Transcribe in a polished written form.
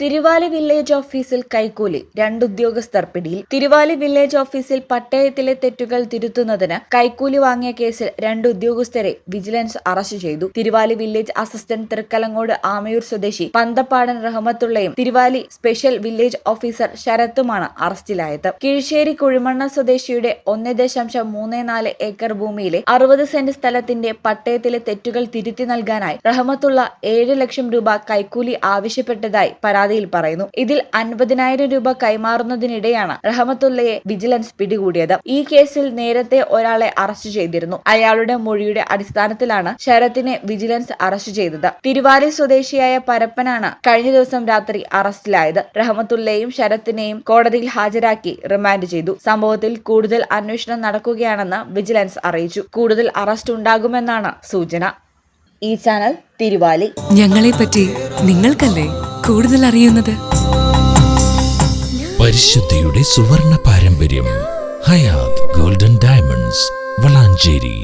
Thiruvali village ഓഫീസിൽ കൈക്കൂലി, 2 ഉദ്യോഗസ്ഥർ പിടിയിൽ. തിരുവാലി വില്ലേജ് ഓഫീസിൽ പട്ടയത്തിലെ തെറ്റുകൾ തിരുത്തുന്നതിന് കൈക്കൂലി വാങ്ങിയ കേസിൽ 2 ഉദ്യോഗസ്ഥരെ വിജിലൻസ് അറസ്റ്റ് ചെയ്തു. തിരുവാലി വില്ലേജ് അസിസ്റ്റന്റ് തൃക്കലങ്ങോട് ആമയൂർ സ്വദേശി Panthappadan റഹ്മത്തുള്ളയും Thiruvali special village officer ശരത്തുമാണ് അറസ്റ്റിലായത്. കീഴ്ശ്ശേരി കുഴിമണ്ണ സ്വദേശിയുടെ 1.34 ഏക്കർ ഭൂമിയിലെ 60 സെന്റ് സ്ഥലത്തിന്റെ പട്ടയത്തിലെ തെറ്റുകൾ തിരുത്തി നൽകാനായി റഹ്മത്തുള്ള 7 ലക്ഷം രൂപ കൈക്കൂലി ആവശ്യപ്പെട്ടതായി പരാതിയിൽ പറയുന്നു. ഇതിൽ 50,000 രൂപ കൈമാറുന്നതിനിടെയാണ് റഹ്മത്തുള്ളയെ വിജിലൻസ് പിടികൂടിയത്. ഈ കേസിൽ നേരത്തെ ഒരാളെ അറസ്റ്റ് ചെയ്തിരുന്നു. അയാളുടെ മൊഴിയുടെ അടിസ്ഥാനത്തിലാണ് ശരത്തിനെ വിജിലൻസ് അറസ്റ്റ് ചെയ്തത്. തിരുവാലി സ്വദേശിയായ പരപ്പനാണ് കഴിഞ്ഞ ദിവസം രാത്രി അറസ്റ്റിലായത്. റഹ്മത്തുള്ളയെയും ശരത്തിനെയും കോടതിയിൽ ഹാജരാക്കി റിമാൻഡ് ചെയ്തു. സംഭവത്തിൽ കൂടുതൽ അന്വേഷണം നടക്കുകയാണെന്ന് വിജിലൻസ് അറിയിച്ചു. കൂടുതൽ അറസ്റ്റ് ഉണ്ടാകുമെന്നാണ് സൂചന. ഈ ചാനൽ തിരുവാലി. ഞങ്ങളെ പറ്റി നിങ്ങൾക്കല്ലേ കൂടുതൽ അറിയുന്നത്? പരിശുദ്ധിയുടെ സുവർണ പാരമ്പര്യം. Hayat golden diamonds, Valanchery.